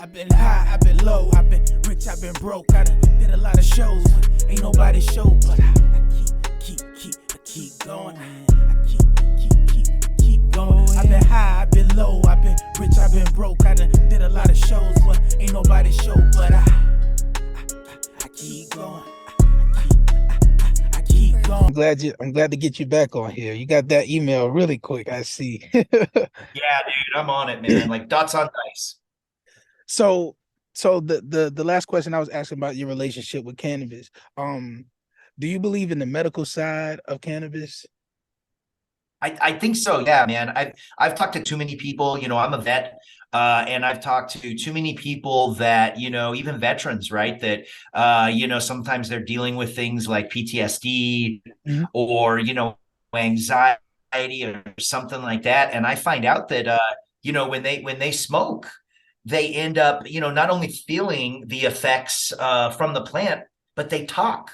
I've been high, I've been low, I've been rich, I've been broke. I done did a lot of shows, but ain't nobody show. But I keep going. I keep going. I've been high, I've been low, I've been rich, I've been broke. I done did a lot of shows, but ain't nobody show. But I keep going. I keep going. I'm glad to get you back on here. You got that email really quick, I see. Yeah, dude, I'm on it, man. Like dots on dice. So the last question I was asking about your relationship with cannabis. Do you believe in the medical side of cannabis? I think so. Yeah, man. I've talked to too many people. I'm a vet, and I've talked to too many people that, even veterans, right? That, sometimes they're dealing with things like PTSD or, anxiety or something like that. And I find out that, when they smoke, they end up, not only feeling the effects from the plant, but they talk.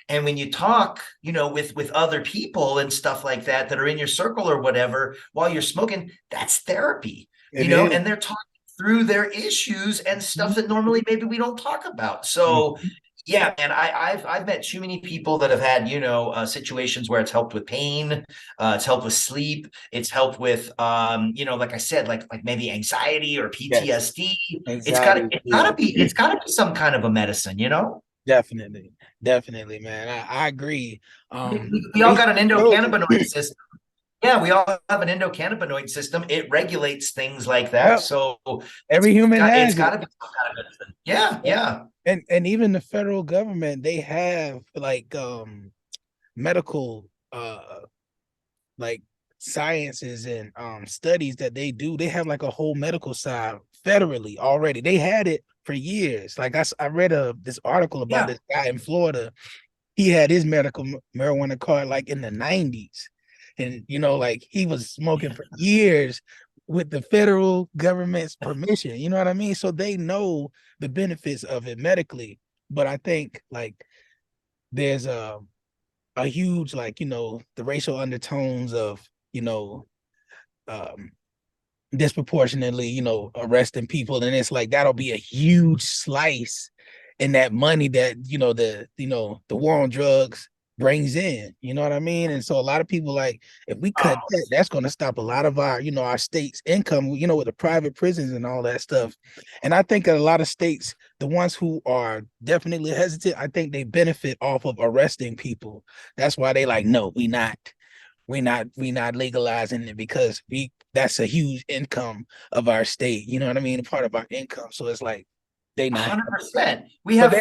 And when you talk, with other people and stuff like that are in your circle or whatever, while you're smoking, that's therapy, and they're talking through their issues and stuff that normally maybe we don't talk about. So yeah, and I've met too many people that have had, situations where it's helped with pain, it's helped with sleep, it's helped with, like I said, like maybe anxiety or PTSD. Yes. It's gotta be some kind of a medicine, Definitely, man. I agree. We all got an endocannabinoid system. Yeah, we all have an endocannabinoid system. It regulates things like that. Yep. So every human it's got to be some kind of medicine. Yeah. And even the federal government, they have like medical like sciences and studies that they do. They have like a whole medical side federally already. They had it for years. Like I read this article about this guy in Florida. He had his medical marijuana card like in the 90s. And, like he was smoking for years with the federal government's permission. You know what I mean? So they know the benefits of it medically. But I think like there's a huge, like, the racial undertones of, disproportionately, arresting people. And it's like, that'll be a huge slice in that money that, the war on drugs brings in, you know what I mean? And so a lot of people like, if we cut that, that's going to stop a lot of our, our state's income, with the private prisons and all that stuff. And I think that a lot of states, the ones who are definitely hesitant, I think they benefit off of arresting people. That's why they like, no, we're not legalizing it, because that's a huge income of our state, you know what I mean? A part of our income. So it's like, they 100%. We have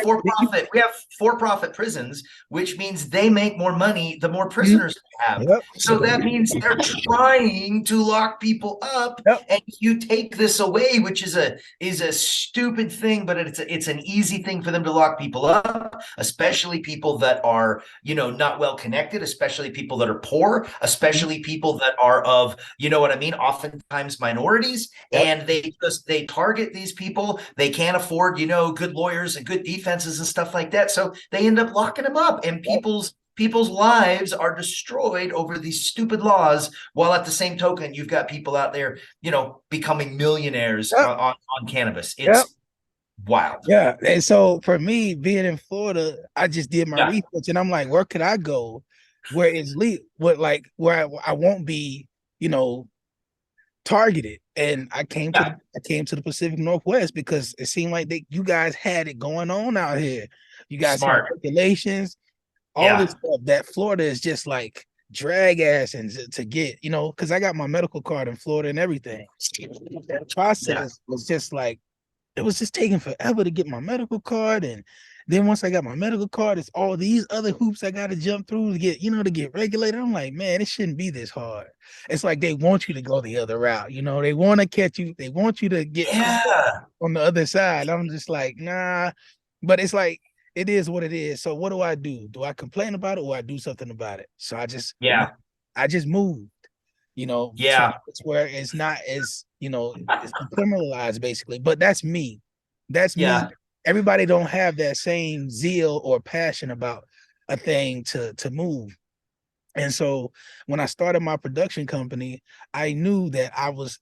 for-profit prisons, which means they make more money the more prisoners they have. Yep. So that means they're trying to lock people up. Yep. And you take this away, which is a stupid thing, but it's an easy thing for them to lock people up, especially people that are, not well connected, especially people that are poor, especially people that are of, oftentimes minorities. Yep. And they target these people. They can't afford, good lawyers and good defenses and stuff like that. So they end up locking them up, and people's lives are destroyed over these stupid laws. While at the same token, you've got people out there, becoming millionaires on cannabis. It's wild. Yeah. And so for me, being in Florida, I just did my research, and I'm like, where could I go where it's legal, where I won't be, targeted? And I came to the Pacific Northwest, because it seemed like you guys had it going on out here. You guys have regulations, all this stuff that Florida is just like drag ass and to get, because I got my medical card in Florida and everything. That process was just like, it was just taking forever to get my medical card. And then once I got my medical card, it's all these other hoops I got to jump through to get, to get regulated. I'm like, man, it shouldn't be this hard. It's like they want you to go the other route. They want to catch you. They want you to get on the other side. I'm just like, nah. But it's like, it is what it is. So what do I do? Do I complain about it, or I do something about it? So I just moved. It's where it's not as, it's criminalized basically. But that's me. That's me. Everybody don't have that same zeal or passion about a thing to move. And so when I started my production company, I knew that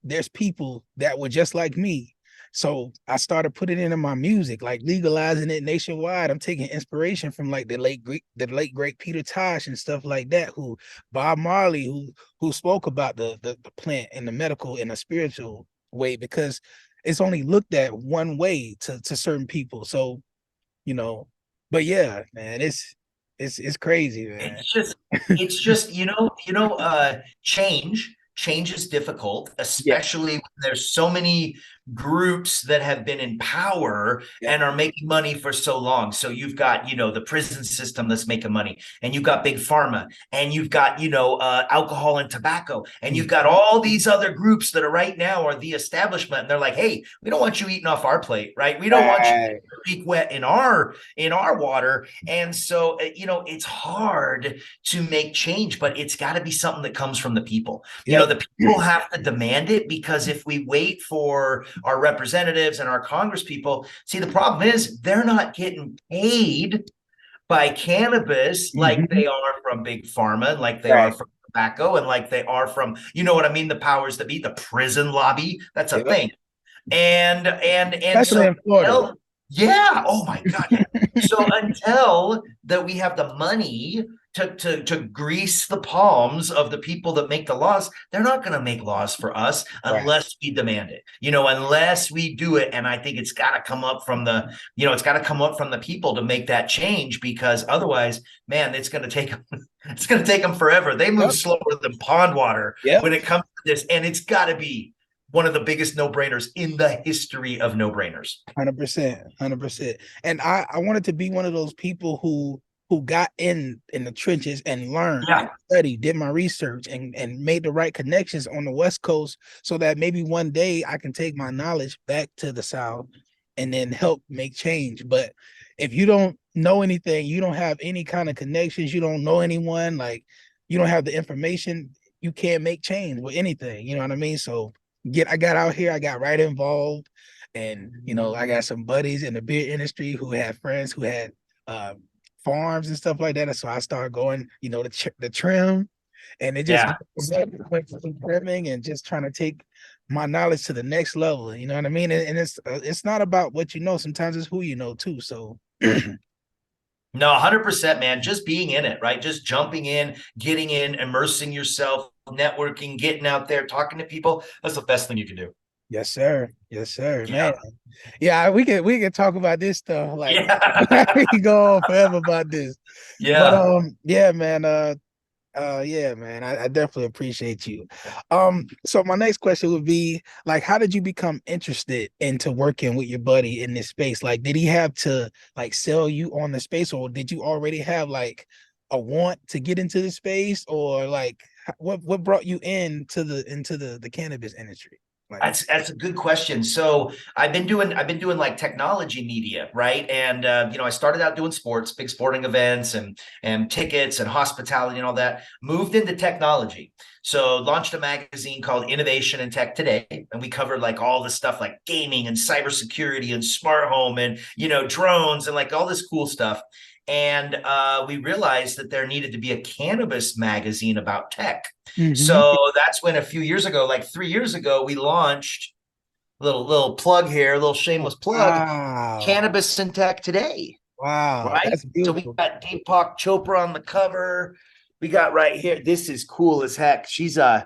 there's people that were just like me So I started putting it in my music, like legalizing it nationwide. I'm taking inspiration from like the late great Peter Tosh and stuff like that, who Bob Marley, who spoke about the plant in the medical and the spiritual way, because it's only looked at one way to certain people. So, you know, but yeah, man, it's crazy, man. It's just change is difficult, Yeah, especially when there's so many groups that have been in power yeah. and are making money for so long. So you've got, the prison system that's making money, and you've got big pharma, and you've got, alcohol and tobacco, and you've got all these other groups that are right now are the establishment, and they're like, hey, we don't want you eating off our plate, right? We don't want you to Right. be wet in our water. And so, it's hard to make change, but it's got to be something that comes from the people. Yep. The people have to demand it, because if we wait for our representatives and our Congress people, see, the problem is they're not getting paid by cannabis like Mhm. they are from big pharma, like they are Right. from tobacco, and like they are from, what I mean, the powers that be, the prison lobby. That's a Yep. thing. And Especially so in Florida. yeah, oh my God, yeah. So until that we have the money to grease the palms of the people that make the laws, they're not going to make laws for us Right. unless we demand it, unless we do it. And I think it's got to come up from the people to make that change, because otherwise, man, it's going to take them forever. They move Yep. slower than pond water Yep. when it comes to this, and it's got to be one of the biggest no-brainers in the history of no-brainers. 100%. 100%. And I wanted to be one of those people who got in the trenches and learned and Yeah. studied, did my research, and made the right connections on the West Coast, so that maybe one day I can take my knowledge back to the South and then help make change. But if you don't know anything, you don't have any kind of connections, you don't know anyone, like you don't have the information, you can't make change with anything. You know what I mean? So I got out here, I got right involved, and I got some buddies in the beer industry who had friends who had uh, farms and stuff like that. And so I started going, the trim, and it just Yeah. went from trimming and just trying to take my knowledge to the next level. You know what I mean? And it's not about what you know. Sometimes it's who you know too. So No, 100%, man. Just being in it, right? Just jumping in, getting in, immersing yourself, networking, getting out there, talking to people. That's the best thing you can do. yes, sir. Yes, sir, Yeah. man. Yeah, we can talk about this stuff like Yeah. we can go on forever about this. But Yeah. yeah, man. Yeah, man, I definitely appreciate you. So my next question would be like, how did you become interested into working with your buddy in this space? Like, did he have to like sell you on the space, or did you already have like a want to get into the space, or like what brought you into the cannabis industry? Like, That's a good question. So I've been doing like technology media, right? And I started out doing sports, big sporting events, and tickets and hospitality and all that. Moved into technology. So launched a magazine called Innovation and Tech Today, and we covered like all the stuff like gaming and cybersecurity and smart home and drones and like all this cool stuff. And we realized that there needed to be a cannabis magazine about tech. mm-hmm. So that's when a few years ago, like 3 years ago, we launched little plug here, a little shameless plug, Wow, Cannabis and Tech Today, wow, right? that's So we beautiful. got Deepak Chopra on the cover. We got right here. This is cool as heck. She's an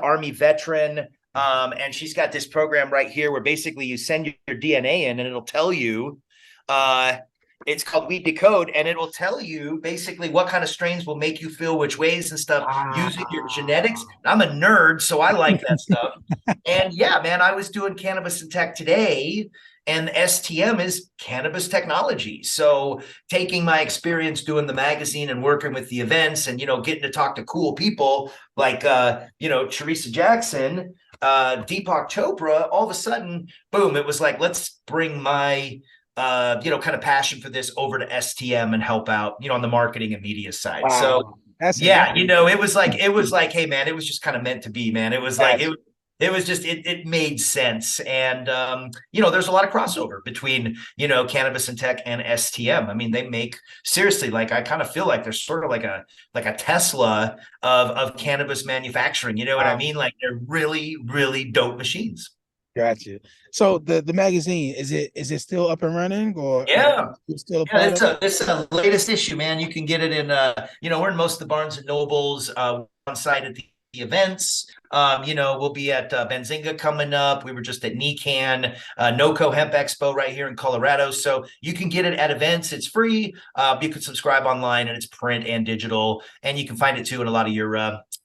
Army veteran. And she's got this program right here where basically you send your DNA in and it'll tell you, it's called Weed Decode, and it will tell you basically what kind of strains will make you feel which ways and stuff using your genetics. Wow. I'm a nerd, so I like that stuff. And yeah, man, I was doing Cannabis and Tech Today, and STM is cannabis technology. So taking my experience doing the magazine and working with the events and, getting to talk to cool people like, Teresa Jackson, Deepak Chopra, all of a sudden, boom, it was like, let's bring my, kind of passion for this over to STM and help out, on the marketing and media side. So Wow, that's yeah, amazing. it was like, hey man, it was just kind of meant to be, man. It was like Gotcha. it was just it made sense. And there's a lot of crossover between, cannabis and tech and STM. I mean, they make seriously, like I kind of feel like they're sort of like a Tesla of cannabis manufacturing. You know what I Wow. mean? Like they're really, really dope machines. Gotcha. So the magazine, is it still up and running, or Yeah. you still a Yeah, part of it? it's a latest issue, man. You can get it in we're in most of the Barnes and Nobles, on site at the events. We'll be at Benzinga coming up. We were just at NECAN, NOCO Hemp Expo right here in Colorado. So you can get it at events. It's free. You can subscribe online, and it's print and digital, and you can find it too in a lot of your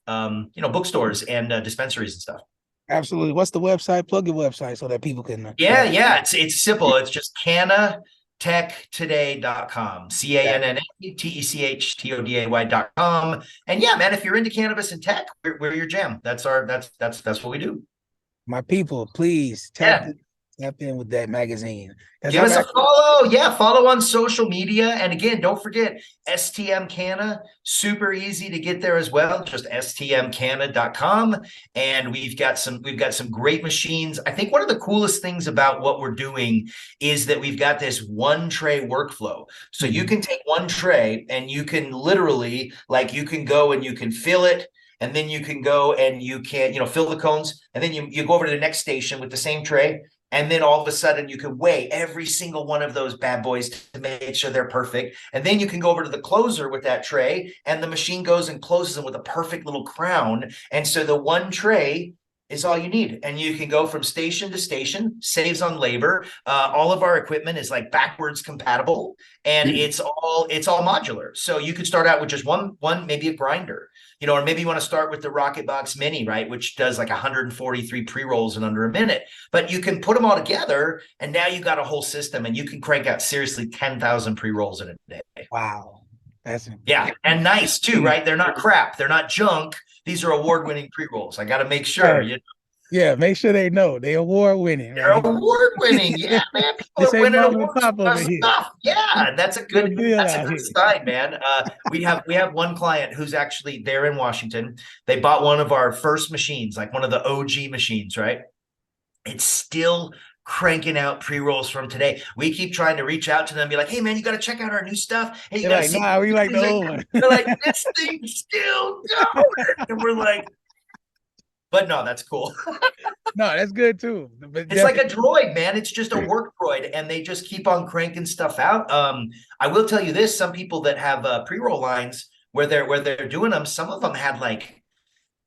bookstores and dispensaries and stuff. Absolutely. What's the website? Plug your website so that people can Yeah, yeah. It's simple. It's just cannatechtoday.com. CANNATECHTODAY.com. And yeah, man, if you're into cannabis and tech, we're your jam. That's what we do. My people, please Yeah. tap in with that magazine. Give us a follow. Yeah, follow on social media. And again, don't forget STM Canna, super easy to get there as well. Just stmcanna.com. And we've got some great machines. I think one of the coolest things about what we're doing is that we've got this one tray workflow. So you can take one tray and you can literally, like, you can go and you can fill it. And then you can go and you can, fill the cones. And then you go over to the next station with the same tray. And then all of a sudden you can weigh every single one of those bad boys to make sure they're perfect. And then you can go over to the closer with that tray, and the machine goes and closes them with a perfect little crown. And so the one tray is all you need. And you can go from station to station, saves on labor. All of our equipment is like backwards compatible, and it's all modular. So you could start out with just one, maybe a grinder, or maybe you want to start with the Rocket Box Mini, right? Which does like 143 pre-rolls in under a minute. But you can put them all together, and now you got a whole system, and you can crank out seriously 10,000 pre-rolls in a day. Wow. Yeah, and nice too, right? They're not crap. They're not junk. These are award-winning pre-rolls. I got to make sure. Right. Yeah, make sure they know they award winning. They're award winning. Yeah, man. People are winning awards for stuff. Yeah, that's a good sign, man. We have one client who's actually there in Washington. They bought one of our first machines, like one of the OG machines, right? It's still cranking out pre-rolls from today. We keep trying to reach out to them, be like, hey man, you got to check out our new stuff. Hey, you got to see. Nah, we like the old one. They're like, this thing's still going. And we're like, but no, that's cool. No, that's good too. But it's like a droid, man. It's just a work droid, and they just keep on cranking stuff out. I will tell you this: some people that have pre-roll lines where they're doing them, some of them had like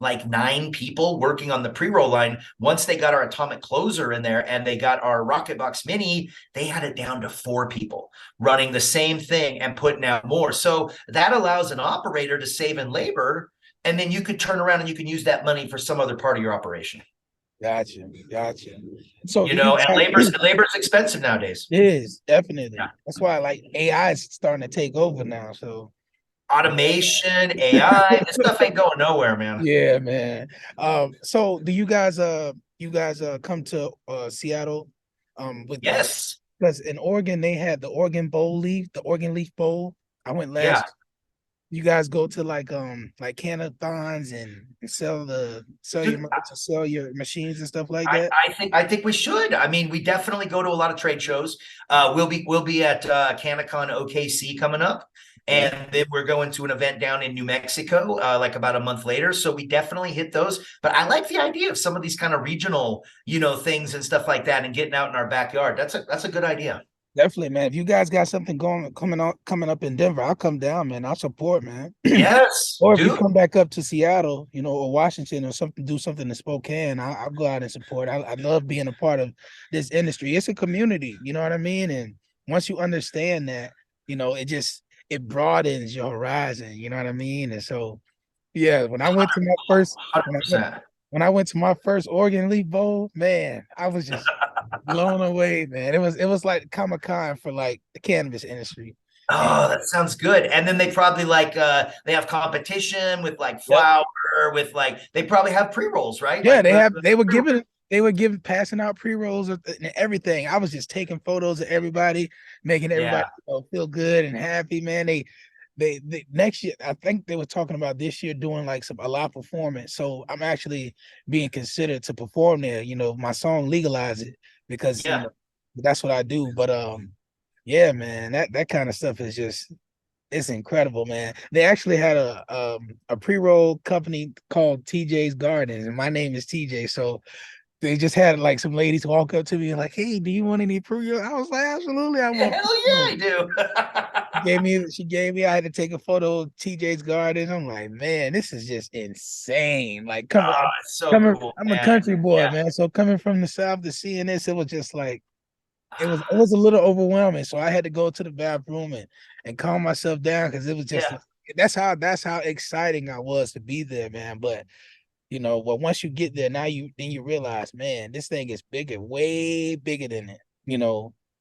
9 people working on the pre-roll line. Once they got our atomic closer in there and they got our Rocket Box Mini, they had it down to 4 people running the same thing and putting out more. So that allows an operator to save in labor. And then you could turn around and you can use that money for some other part of your operation. Gotcha. So and labor's expensive nowadays. It is, definitely. Yeah. That's why like AI is starting to take over now. So automation, AI, this stuff ain't going nowhere, man. Yeah, man. So do you guys come to Seattle? Yes. Because in Oregon they had the Oregon leaf bowl. I went last. Yeah. You guys go to like cannathons and sell your machines and stuff like that? I think we should. I mean, we definitely go to a lot of trade shows. We'll be at CannaCon OKC coming up. And then we're going to an event down in New Mexico, like about a month later. So we definitely hit those. But I like the idea of some of these kind of regional, things and stuff like that, and getting out in our backyard. That's a good idea. Definitely, man. If you guys got something coming up in Denver, I'll come down, man. I'll support, man. Yes. Or if you come back up to Seattle, or Washington, or do something in Spokane, I'll go out and support. I love being a part of this industry. It's a community, you know what I mean? And once you understand that, it broadens your horizon, you know what I mean? And so, yeah, when I went to my first, when I went to my first Oregon Leaf Bowl, man, I was just blown away, man. It was like Comic-Con for like the cannabis industry. Oh, that sounds good. And then they probably they have competition with like flower, with like they probably have pre-rolls, right? Yeah, they were passing out pre-rolls and everything. I was just taking photos of everybody, making everybody feel good and happy, man. They next year, I think they were talking about this year doing like a live performance. So I'm actually being considered to perform there. My song Legalize It, because that's what I do. But yeah, man, that kind of stuff is just, it's incredible, man. They actually had a pre-roll company called TJ's Gardens, and my name is TJ. So they just had like some ladies walk up to me and like, "Hey, do you want any pre-roll?" I was like, "Absolutely, I Yeah, want hell yeah, I pre-roll." She gave me. I had to take a photo of TJ's garden. I'm like, man, this is just insane. Like Oh, it's so cool, I'm a man. country boy, Yeah. man. So coming from the South to seeing this, it was just like it was a little overwhelming. So I had to go to the bathroom and calm myself down because it was just Yeah. like, that's how exciting I was to be there, man. But but once you get there, now you realize, man, this thing is bigger, way bigger than it,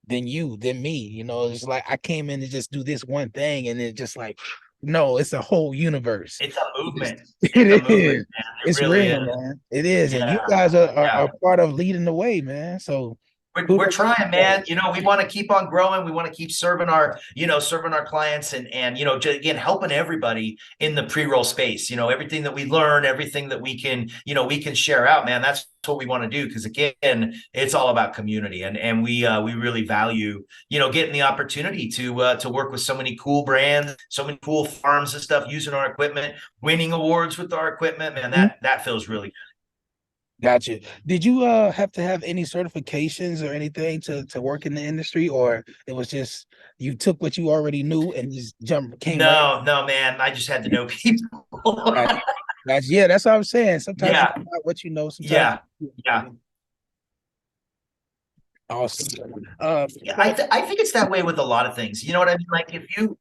than me. It's like I came in to just do this one thing, and it just like, no, it's a whole universe. It's a movement. It's a It movement, is. man. It It's really real, is. man. It is, and you Yeah. guys are Yeah. part of leading the way, man. So We're kudos to you trying, guys. man. We want to keep on growing. We want to keep serving our clients and again, helping everybody in the pre-roll space. Everything that we learn, everything that we can share out, man. That's what we want to do. Because again, it's all about community, and we really value, getting the opportunity to work with so many cool brands, so many cool farms and stuff, using our equipment, winning awards with our equipment, man. That feels really good. Gotcha. Did you have to have any certifications or anything to work in the industry, or it was just you took what you already knew and just came right? No, no, man. I just had to know people. Gotcha. Gotcha. Yeah, that's what I'm saying. Sometimes it's Yeah, not what you know, sometimes yeah, yeah. awesome. Yeah, So I think it's that way with a lot of things. You know what I mean? Like if you,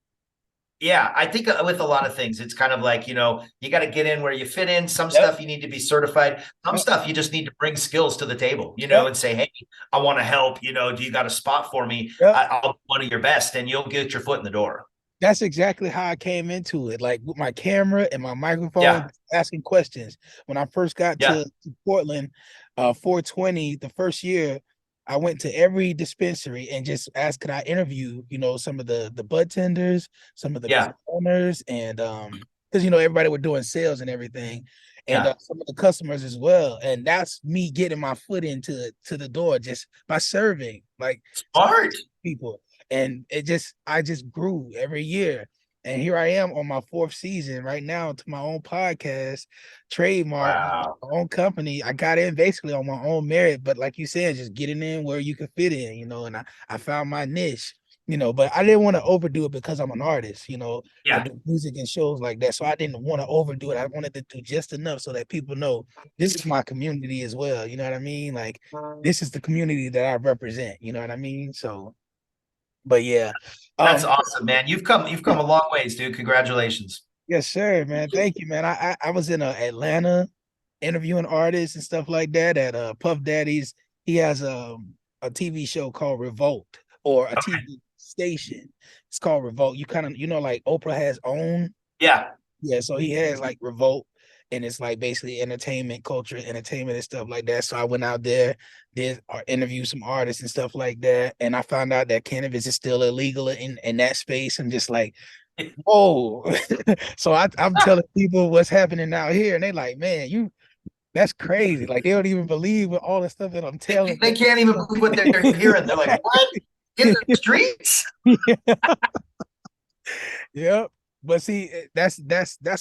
yeah, I think with a lot of things, it's kind of like, you got to get in where you fit in. Some yep, stuff you need to be certified. Some yep, stuff you just need to bring skills to the table, yep, and say, hey, I want to help. Do you got a spot for me? yep. I'll be one of your best, and you'll get your foot in the door. That's exactly how I came into it. Like with my camera and my microphone, Yeah, asking questions. When I first got yeah, to Portland, 420, the first year, I went to every dispensary and just asked, could I interview, some of the bud tenders, some of the yeah, business owners, and because everybody were doing sales and everything, and yeah. some of the customers as well. And that's me getting my foot into to the door just by serving, like Smart. people. And I just grew every year. And here I am on my fourth season right now to my own podcast, trademark, Wow. my own company. I got in basically on my own merit, but like you said, just getting in where you can fit in, and I found my niche, but I didn't want to overdo it because I'm an artist, I Yeah. do music and shows like that. So I didn't want to overdo it. I wanted to do just enough so that people know this is my community as well. You know what I mean? Like this is the community that I represent, you know what I mean? So but yeah. That's Um, awesome, man. You've come a long ways, dude. Congratulations. yes, sir, man. Thank you, man. I was in Atlanta interviewing artists and stuff like that at Puff Daddy's. He has a TV show called Revolt or a Okay. TV station. It's called Revolt. You kind of like Oprah has OWN. Yeah. Yeah, so he has like Revolt, and it's like basically entertainment, culture, entertainment, and stuff like that. So I went out there, did interview some artists and stuff like that, and I found out that cannabis is still illegal in that space. I'm just like, whoa. So I'm telling people what's happening out here, and they like, man, that's crazy. Like they don't even believe with all the stuff that I'm telling They can't even believe what they're hearing. They're like, what? In the streets? them. Yep. But see, that's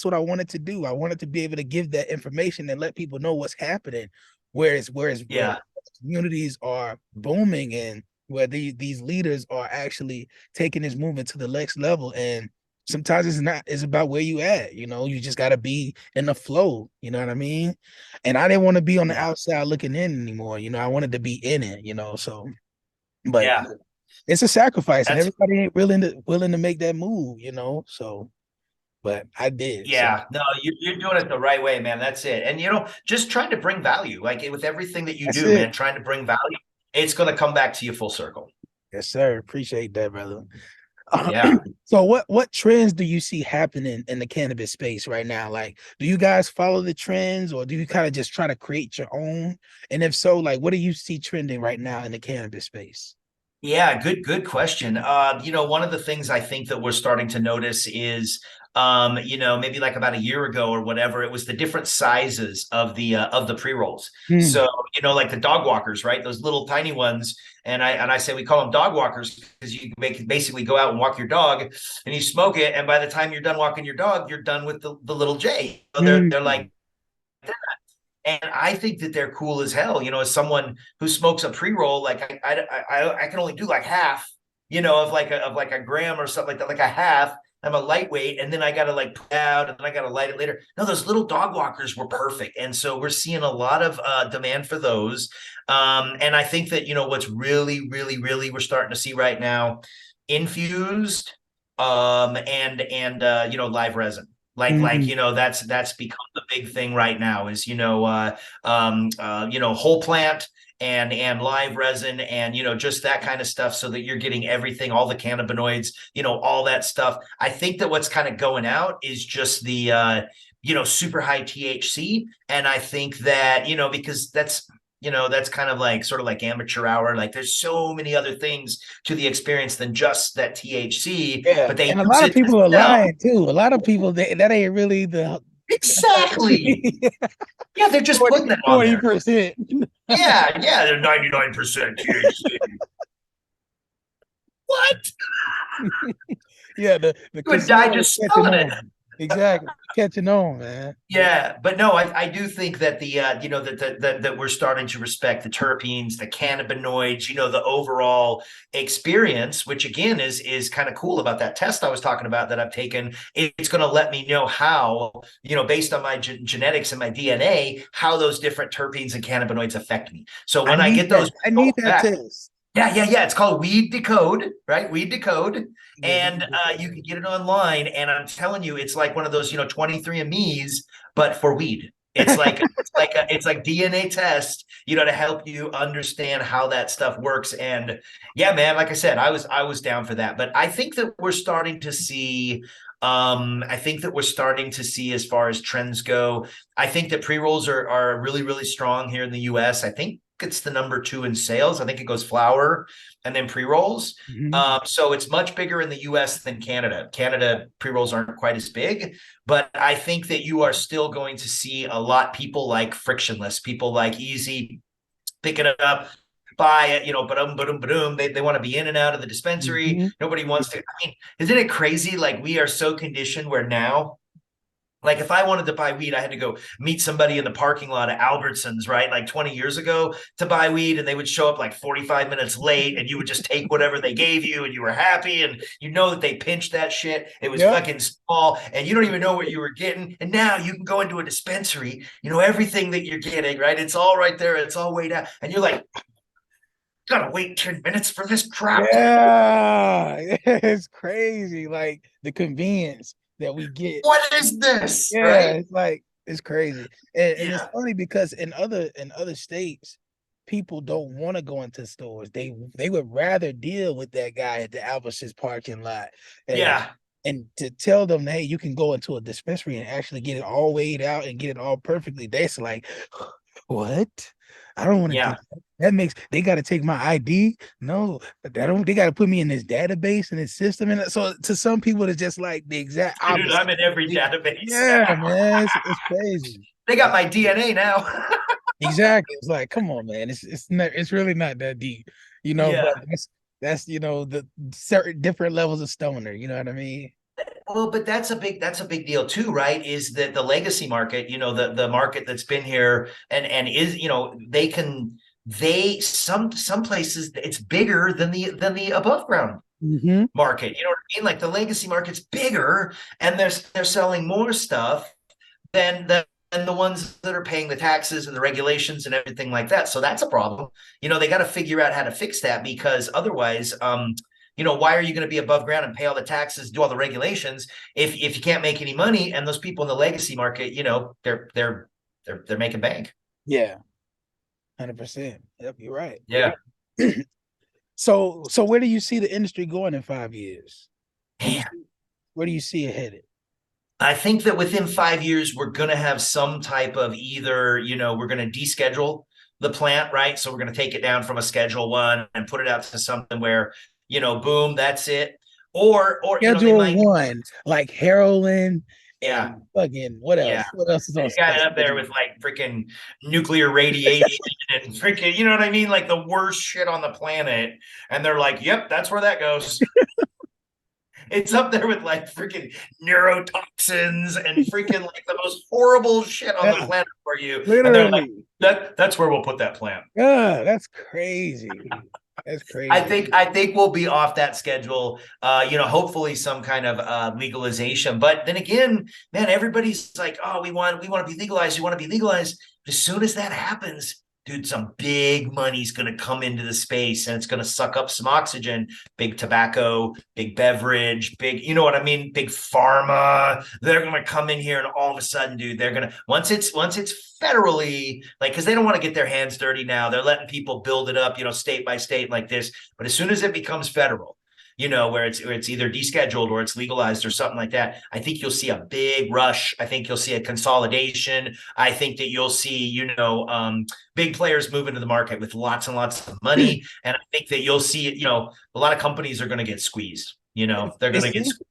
what I wanted to do. I wanted to be able to give that information and let people know what's happening, where Yeah. communities are booming and where these leaders are actually taking this movement to the next level. And sometimes it's about where you at. You just got to be in the flow. You know what I mean? And I didn't want to be on the Yeah. outside looking in anymore. I wanted to be in it. So, but Yeah. it's a sacrifice, and That's everybody ain't willing to make that move. So but I did. So yeah. No, you're doing it the right way, man. That's it. And just trying to bring value, like with everything that you that's do, it. man, trying to bring value, it's gonna come back to you full circle. Yes, sir. Appreciate that, brother. Yeah. So what trends do you see happening in the cannabis space right now? Like, do you guys follow the trends or do you kind of just try to create your own? And if so, like, what do you see trending right now in the cannabis space? Yeah, good question. One of the things I think that we're starting to notice is, maybe like about a year ago or whatever, it was the different sizes of the pre-rolls. Hmm. So, like the dog walkers, right? Those little tiny ones. And I say we call them dog walkers because you can basically go out and walk your dog and you smoke it, and by the time you're done walking your dog, you're done with the little J. So they're Hmm. like And I think that they're cool as hell. As someone who smokes a pre-roll, like I can only do like half, of like a gram or something like that, like a half. I'm a lightweight, and then I got to like put out, and then I got to light it later. No, those little dog walkers were perfect, and so we're seeing a lot of demand for those. And I think that what's really, really, really we're starting to see right now, infused, and live resin. That's become the big thing right now is whole plant and live resin and just that kind of stuff, so that you're getting everything, all the cannabinoids, all that stuff. I think that what's kind of going out is just the super high THC, and I think that because that's kind of like sort of like amateur hour. Like there's so many other things to the experience than just that THC. Yeah, But they and a use lot of it people are to sell. lying too. A lot of people that ain't really the Exactly. Yeah, they're just putting that on there. 40%. Yeah, they're 99% THC. What? Yeah, the You would die casino is just catching smelling it. on. Exactly, catching on, man. Yeah, but no, I do think that that we're starting to respect the terpenes, the cannabinoids, the overall experience, which again is kind of cool about that test I was talking about that I've taken. It's going to let me know how, based on my genetics and my DNA, how those different terpenes and cannabinoids affect me. So when I get those I need that back, test. yeah. It's called Weed Decode, right? Weed Decode. Yeah, And you can get it online. And I'm telling you, it's like one of those, 23andMe's, but for weed. It's like it's like DNA test, to help you understand how that stuff works. And yeah, man, like I said, I was down for that. But I think that we're starting to see as far as trends go. I think that pre-rolls are really, really strong here in the US. I think it's the number 2 in sales. I think it goes flower and then pre-rolls. So it's much bigger in the US than Canada. Canada pre-rolls aren't quite as big, but I think that you are still going to see a lot people like frictionless, people like easy, picking it up, buy it, boom. They want to be in and out of the dispensary. Nobody wants to. I mean, isn't it crazy? Like we are so conditioned where now, like if I wanted to buy weed, I had to go meet somebody in the parking lot at Albertsons, right? Like 20 years ago to buy weed, and they would show up like 45 minutes late, and you would just take whatever they gave you, and you were happy, and that they pinched that shit. It was fucking small, and you don't even know what you were getting. And now you can go into a dispensary, everything that you're getting, right? It's all right there. It's all weighed out. And you're like, gotta wait 10 minutes for this crap. Yeah, it's crazy. Like the convenience that we get. What is this? Yeah, right? it's like it's crazy. And it's funny because in other states, people don't want to go into stores. They would rather deal with that guy at the Albertsons parking lot. And to tell them, hey, you can go into a dispensary and actually get it all weighed out and get it all perfectly. That's like, what? I don't want to do that. That makes they got to take my ID. No, they got to put me in this database and this system. And so to some people, it's just like the exact opposite. Dude, I'm in every database. Yeah, man, it's crazy. They got my DNA now. Exactly. It's like, come on, man. It's really not that deep, But that's the certain different levels of stoner. You know what I mean? Well, but that's a big deal too, right? Is that the legacy market, the market that's been here and is, some places it's bigger than the above ground market. You know what I mean? Like the legacy market's bigger, and they're selling more stuff than the ones that are paying the taxes and the regulations and everything like that. So that's a problem. They got to figure out how to fix that, because otherwise, why are you going to be above ground and pay all the taxes, do all the regulations if you can't make any money? And those people in the legacy market, they're making bank. Yeah, 100%. Yep, you're right. Yeah. So where do you see the industry going in 5 years? Where do you see it headed? I think that within 5 years, we're going to have some type of either, we're going to deschedule the plant, right? So we're going to take it down from a Schedule 1 and put it out to something where, boom, that's it. Or Schedule 1, like heroin. Yeah. Fucking what else? Yeah. What else is on? They got it up there with like freaking nuclear radiation and freaking, you know what I mean? Like the worst shit on the planet. And they're like, yep, that's where that goes. It's up there with like freaking neurotoxins and freaking like the most horrible shit on the Yeah, planet for you. And they're like, literally. that's where we'll put that plant. Yeah, that's crazy. That's crazy. I think we'll be off that schedule. Hopefully some kind of legalization. But then again, man, everybody's like, oh, we want to be legalized. We want to be legalized. But as soon as that happens, dude, some big money's going to come into the space and it's going to suck up some oxygen. Big tobacco, big beverage, big, you know what I mean? Big pharma. They're going to come in here and all of a sudden, dude, they're going to, once it's federally, like, because they don't want to get their hands dirty now. They're letting people build it up, state by state like this. But as soon as it becomes federal, where it's either descheduled or it's legalized or something like that, I think you'll see a big rush. I think you'll see a consolidation. I think that you'll see, big players move into the market with lots and lots of money. And I think that you'll see, a lot of companies are going to get squeezed. They're going to get squeezed.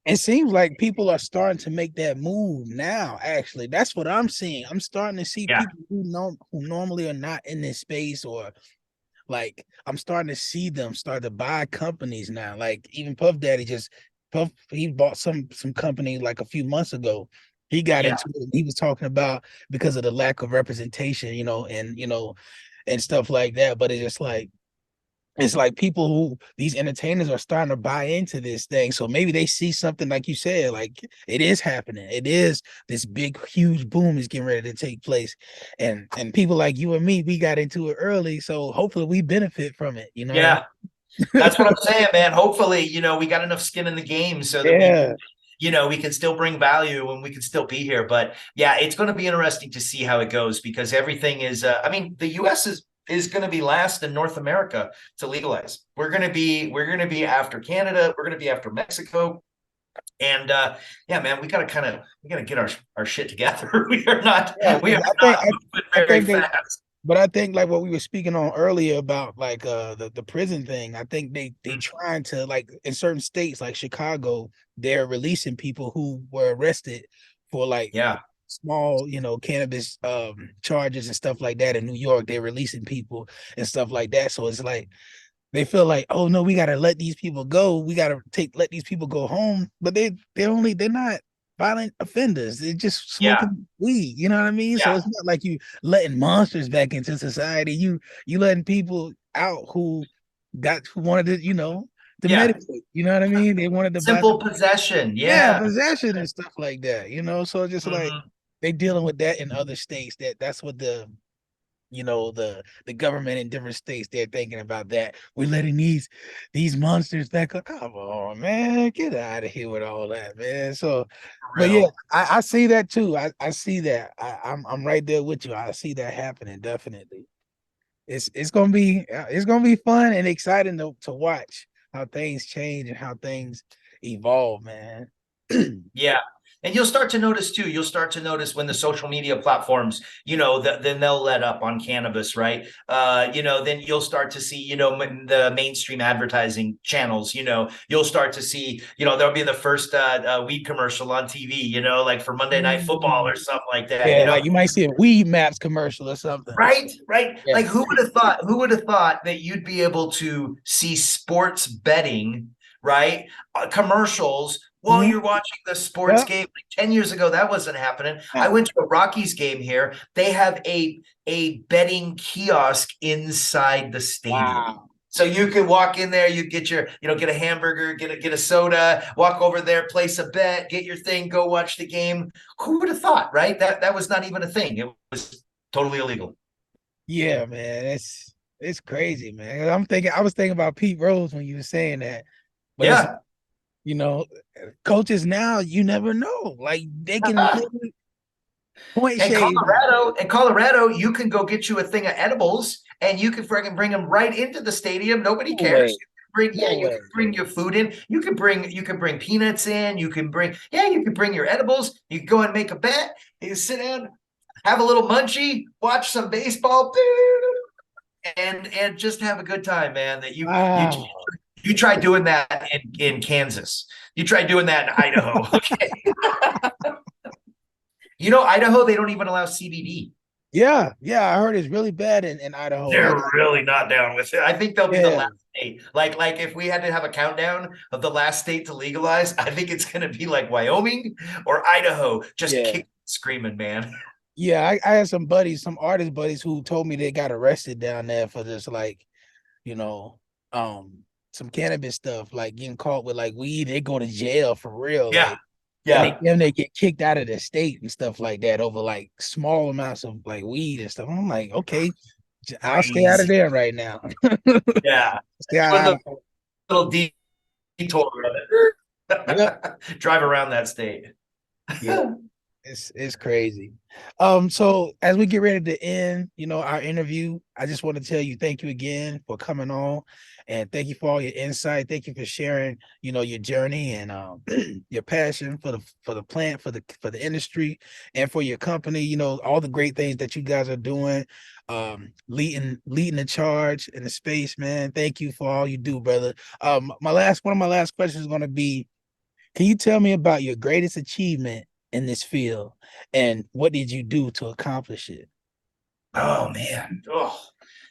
It seems like people are starting to make that move now. Actually, that's what I'm seeing. I'm starting to see people who normally are not in this space, or like I'm starting to see them start to buy companies now. Like even Puff Daddy he bought some company like a few months ago. He got into it. He was talking about because of the lack of representation, and stuff like that. But it's like people these entertainers are starting to buy into this thing. So maybe they see something like you said, like it is happening. It is this big, huge boom is getting ready to take place. And people like you and me, we got into it early. So hopefully we benefit from it, Yeah. That's what I'm saying, man. Hopefully, we got enough skin in the game so that we can still bring value and we can still be here. But yeah, it's going to be interesting to see how it goes because everything is, the US is going to be last in North America to legalize. We're going to be after Canada. We're going to be after Mexico. And man, we got to get our shit together. We are not moving very fast. But I think like what we were speaking on earlier about like the prison thing, I think they trying to, like, in certain states like Chicago, they're releasing people who were arrested for like small, cannabis charges and stuff like that. In New York, they're releasing people and stuff like that. So it's like they feel like, oh no, we gotta let these people go. We gotta let these people go home. But they're not violent offenders. They're just smoking weed. You know what I mean? So it's not like you letting monsters back into society. You letting people out who wanted to, to medicate. You know what I mean? They wanted to simple possession. Possession and stuff like that. So just like they dealing with that in other states. That's what the government in different states, they're thinking about that. We're letting these monsters back up. Come on, man, get out of here with all that, man. So, but yeah, I see that too. I see that. I'm right there with you. I see that happening definitely. It's gonna be fun and exciting to watch how things change and how things evolve, man. Yeah. And you'll start to notice too, when the social media platforms, then they'll let up on cannabis, right? Then you'll start to see, the mainstream advertising channels, you'll start to see, there'll be the first weed commercial on TV, like for Monday Night Football or something like that. Yeah, like you might see a Weed Maps commercial or something. Right. Yeah. Like who would have thought that you'd be able to see sports betting, right? Commercials while you're watching the sports game. Like 10 years ago, that wasn't happening. I went to a Rockies game here. They have a betting kiosk inside the stadium. Wow. So you can walk in there, you get your, get a hamburger, get a soda, walk over there, place a bet, get your thing, go watch the game. Who would have thought, right? That was not even a thing. It was totally illegal. Yeah, man. It's crazy, man. I was thinking about Pete Rose when you were saying that. But coaches now, you never know. Like they can point shade. In Colorado, you can go get you a thing of edibles and you can freaking bring them right into the stadium. Nobody cares. You can bring your food in. You can bring peanuts in. You can bring your edibles. You can go and make a bet. You can sit down, have a little munchie, watch some baseball, and just have a good time, man. That you try doing that in Kansas. You try doing that in Idaho. Okay. Idaho, they don't even allow CBD. Yeah, I heard it's really bad in Idaho. They're really not down with it. I think they'll be the Yeah, last state. Like if we had to have a countdown of the last state to legalize, I think it's going to be like Wyoming or Idaho, just yeah. kick screaming, man. Yeah, I had some buddies, some artist buddies who told me they got arrested down there for this, like, you know, um, some cannabis stuff, like getting caught with like weed. They go to jail for real, Yeah. like, and Yeah. they get kicked out of the state and stuff like that over like small amounts of like weed and stuff. I'm like, okay, I'll stay out of Crazy. there right now. Yeah. Stay out One of little detour of Yep. it. Drive around that state. Yeah. It's crazy. So as we get ready to end, our interview, I just want to tell you thank you again for coming on, and thank you for all your insight. Thank you for sharing, your journey and your passion for the plant, for the industry, and for your company. All the great things that you guys are doing, leading the charge in the space, man. Thank you for all you do, brother. One of my last questions is going to be, can you tell me about your greatest achievement in this field and what did you do to accomplish it? Oh man. Oh,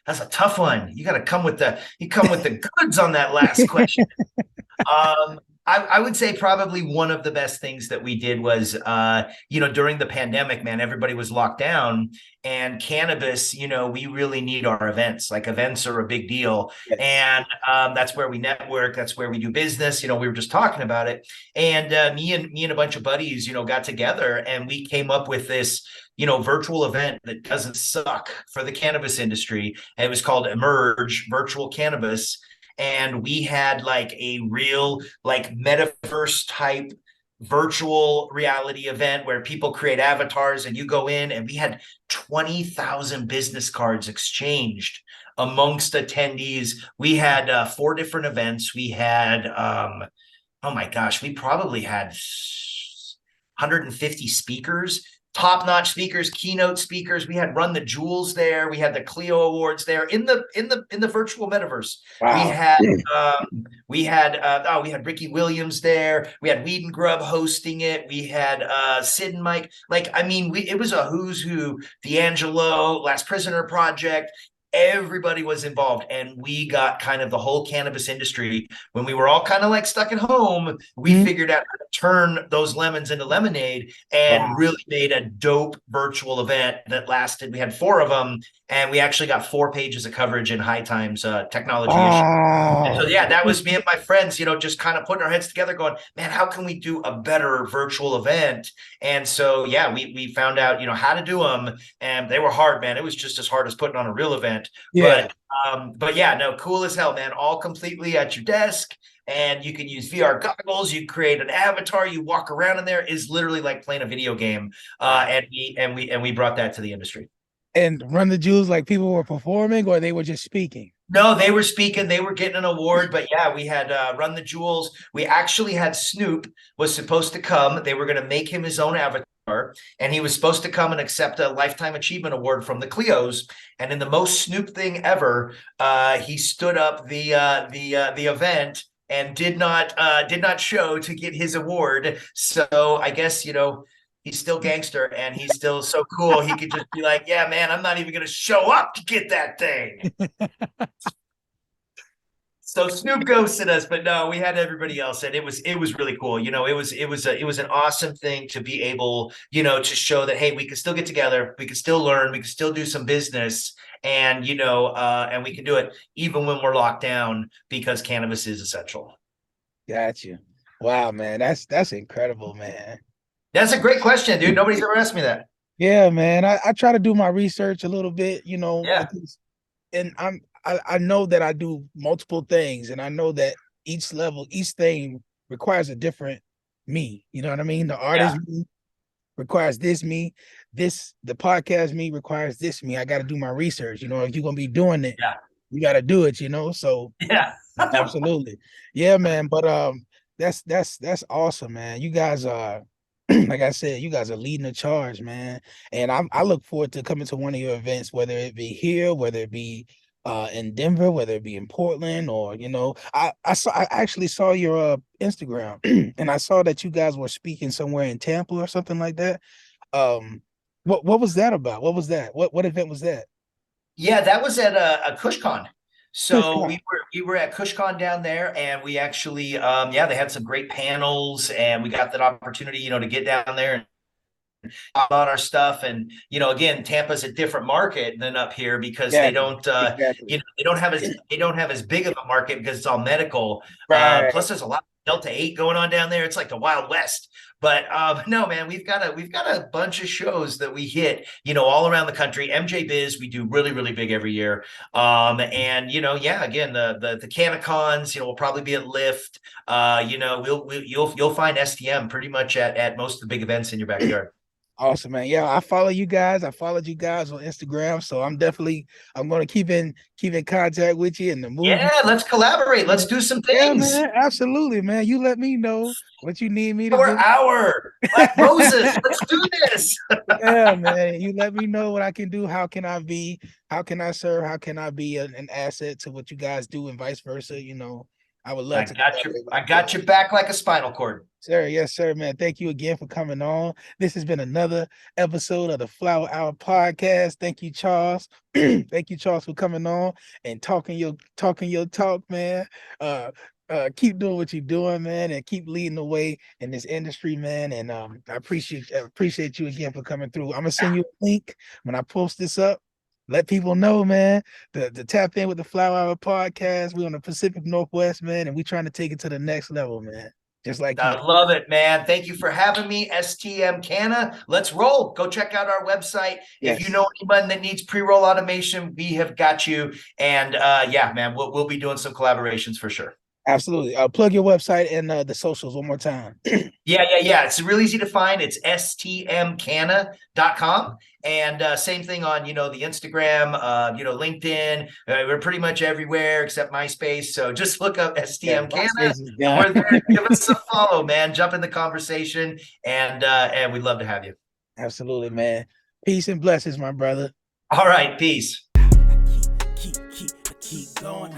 that's a tough one. You come with the goods on that last question. I would say probably one of the best things that we did was, during the pandemic, man, everybody was locked down, and cannabis, we really need our events. Like events are a big deal. Yes. And that's where we network. That's where we do business. We were just talking about it. And me and a bunch of buddies, got together and we came up with this, virtual event that doesn't suck for the cannabis industry. And it was called Emerge Virtual Cannabis, and we had like a real like metaverse type virtual reality event where people create avatars and you go in, and we had 20,000 business cards exchanged amongst attendees. We had 4 different events. We had oh my gosh, we probably had 150 speakers, top-notch speakers, keynote speakers. We had Run the Jewels there. We had the Clio Awards there in the virtual metaverse. We Wow. had we had Ricky Williams there. We had Weed and Grub hosting it. We had Sid and Mike. Like, I mean, it was a who's who. D'Angelo, Last Prisoner Project. Everybody was involved, and we got kind of the whole cannabis industry. When we were all kind of like stuck at home, we Mhm. figured out how to turn those lemons into lemonade and Wow. really made a dope virtual event that lasted. We had 4 of them, and we actually got 4 pages of coverage in High Times technology issue. And so, Wow. yeah, that was me and my friends, just kind of putting our heads together going, man, how can we do a better virtual event? And so, yeah, we found out, how to do them, and they were hard, man. It was just as hard as putting on a real event. Yeah. But yeah, no, cool as hell, man. All completely at your desk. And you can use VR goggles. You create an avatar. You walk around in there. Is literally like playing a video game. Wow. And we brought that to the industry. And Run the Jewels, like people were performing or they were just speaking? No, they were speaking. They were getting an award. But yeah, we had Run the Jewels. We actually had Snoop was supposed to come. They were going to make him his own avatar, and he was supposed to come and accept a Lifetime Achievement Award from the Clios. And in the most Snoop thing ever, he stood up the event and did not show to get his award. So I guess he's still gangster, and he's still so cool. He could just be like, yeah, man, I'm not even going to show up to get that thing. So Snoop ghosted us, but no, we had everybody else, and it was really cool. It was an awesome thing to be able, to show that, hey, we can still get together, we can still learn, we can still do some business, and and we can do it even when we're locked down because cannabis is essential. Got you. Wow, man. That's incredible, man. That's a great question, dude. Nobody's ever asked me that. Yeah, man. I try to do my research a little bit, Yeah, because and I know that I do multiple things, and I know that each thing requires a different me. You know what I mean? The yeah, artist me requires this me, the podcast me requires this me. I got to do my research. If you're gonna be doing it, yeah, you got to do it. So yeah. absolutely, yeah, man. But that's awesome, man. You guys are. Like I said, you guys are leading the charge, man. And I look forward to coming to one of your events, whether it be here, whether it be in Denver, whether it be in Portland, or I actually saw your Instagram and I saw that you guys were speaking somewhere in Tampa or something like that. Um What was that about? What was that? What event was that? Yeah, that was at a KushCon. So KushCon. we were at KushCon down there, and we actually they had some great panels, and we got that opportunity, to get down there and about our stuff. And again, Tampa's a different market than up here because Yeah, they don't exactly. they don't have as big of a market because it's all medical. Right. Plus there's a lot of Delta 8 going on down there. It's like the Wild West. But no, man, we've got a bunch of shows that we hit, all around the country. MJ Biz, we do really, really big every year. And yeah, again, the CannaCons, we'll probably be at Lyft. You'll find STM pretty much at most of the big events in your backyard. Awesome, man. Yeah, I follow you guys. I followed you guys on Instagram, so I'm gonna keep in contact with you in the movie. Yeah, let's collaborate. Let's do some Yeah, things. man. Absolutely, man. You let me know what you need me to Our do. hour, Black Roses. Let's do this. Yeah, man. You let me know what I can do. How can I serve? How can I be an asset to what you guys do and vice versa? I would love I to got you. collaborate with I you got guys. you back like a spinal cord. Sir, yes, sir, man. Thank you again for coming on. This has been another episode of the Flower Hour Podcast. Thank you, Charles. Thank you, Charles, for coming on and talking your talk, man. Keep doing what you're doing, man, and keep leading the way in this industry, man. And I appreciate you again for coming through. I'm gonna send you a link when I post this up. Let people know, man, to tap in with the Flower Hour Podcast. We're on the Pacific Northwest, man, and we're trying to take it to the next level, man. Just like you. I love it, man. Thank you for having me, STM Canna. Let's roll. Go check out our website. If you Yes, know anyone that needs pre-roll automation, we have got you. And yeah, man, we'll be doing some collaborations for sure. absolutely. Plug your website and the socials one more time. Yeah. It's real easy to find. It's stmcanna.com. And same thing on, the Instagram, LinkedIn. We're pretty much everywhere except MySpace. So just look up Yeah, STM Canna. MySpace is We're done. there. Give us a follow, man. Jump in the conversation. And we'd love to have you. Absolutely, man. Peace and blessings, my brother. All right. Peace. Keep going.